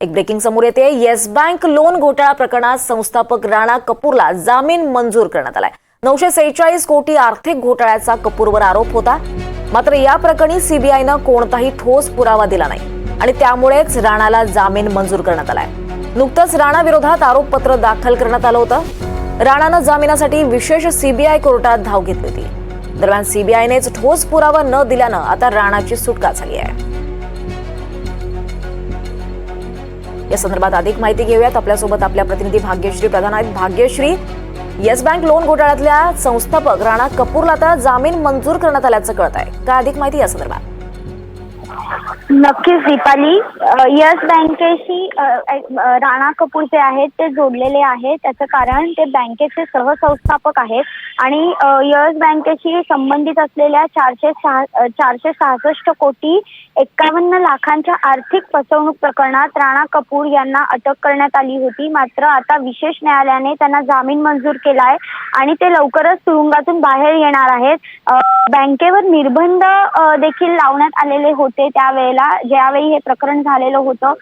एक ब्रेकिंग समोर येते। येस बँक लोन घोटाळा प्रकरणात संस्थापक राणा कपूरला जामीन मंजूर करण्यात आलाय। 946 कोटी आर्थिक घोटाळ्याचा कपूरवर आरोप होता, मात्र या प्रकरणी सीबीआयनं कोणताही ठोस पुरावा दिला नाही आणि त्यामुळेच राणाला जामीन मंजूर करण्यात आलाय। नुकतंच राणा विरोधात आरोपपत्र दाखल करण्यात आलं होतं। राणानं जामिनासाठी विशेष सीबीआय कोर्टात धाव घेतली होती। दरम्यान सीबीआयनेच ठोस पुरावा न दिल्यानं आता राणाची सुटका झाली आहे। या संदर्भात अधिक माहिती घेऊयात। आपल्यासोबत आपल्या प्रतिनिधी भाग्यश्री प्रधान आहेत। भाग्यश्री, येस बँक लोन घोटाळ्यातल्या संस्थापक राणा कपूरला आता जामीन मंजूर करण्यात आल्याचं कळत आहे। काय अधिक माहिती या संदर्भात? नक्कीच दीपाली, येस बँकेशी राणा कपूर जे आहेत ते जोडलेले आहेत। त्याचं कारण ते बँकेचे सहसंस्थापक आहेत आणि येस बँकेशी संबंधित असलेल्या 466 कोटी 51 लाखांच्या आर्थिक फसवणूक प्रकरणात राणा कपूर यांना अटक करण्यात आली होती। मात्र आता विशेष न्यायालयाने त्यांना जामीन मंजूर केलाय आणि ते लवकरच तुरुंगातून बाहेर येणार आहेत। बँकेवर निर्बंध देखील लावण्यात आलेले होते त्यावेळेला ज्यावेळी हे प्रकरण झालेलं होतं।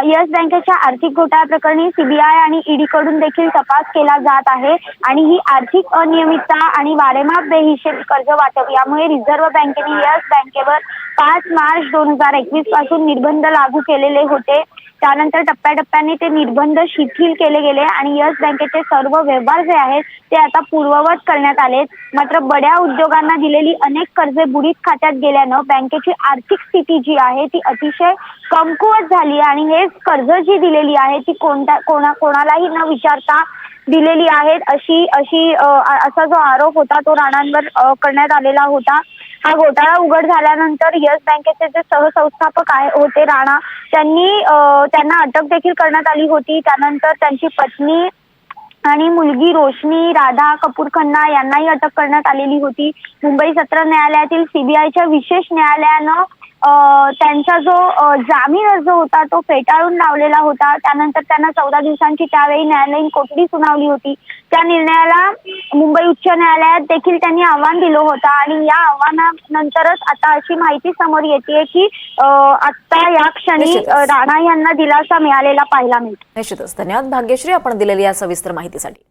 येस बँकेच्या आर्थिक घोटाळा प्रकरणी सीबीआय आणि ईडी कडून देखील तपास केला जात आहे आणि ही आर्थिक अनियमितता आणि वारेमाप बेहिशेबी कर्ज वाटप यामुळे रिझर्व्ह बँकेने येस बँकेवर 5 मार्च 2021 पासून निर्बंध लागू केलेले होते। त्यानंतर टप्प्याटप्प्याने ते निर्बंध शिथिल केले गेले आणि येस बँकेचे सर्व व्यवहार जे आहेत ते आता पूर्ववत करण्यात आले। मात्र बड्या उद्योगांना दिलेली अनेक कर्जे बुडीत खात्यात गेल्यानं बँकेची आर्थिक स्थिती जी आहे ती अतिशय कमकुवत झाली आणि हे कर्ज जी दिलेली आहे ती कोणालाही न विचारता दिलेली आहेत असा जो आरोप होता तो राणांवर करण्यात आलेला होता। हा घोटाळा उघड झाल्यानंतर येस बँकेचे जे सहसंस्थापक होते राणा त्यांना अटक देखील करण्यात आली होती। त्यानंतर त्यांची पत्नी आणि मुलगी रोशनी राधा कपूर खन्ना यांनाही अटक करण्यात आलेली होती। मुंबई सत्र न्यायालयातील सीबीआयच्या विशेष न्यायालयानं त्यांचा जो जामीन अर्ज होता तो फेटाळून लावलेला होता। त्यानंतर त्यांना 14 दिवसांची त्यावेळी न्यायालयीन कोठडी सुनावली होती। त्या निर्णयाला मुंबई उच्च न्यायालयात देखील त्यांनी आव्हान दिलं होतं आणि या आव्हानानंतरच आता अशी माहिती समोर येते की आता या क्षणी राणा यांना दिलासा मिळालेला पाहायला मिळतो। निश्चितच धन्यवाद भाग्यश्री, आपण दिलेली या सविस्तर माहितीसाठी।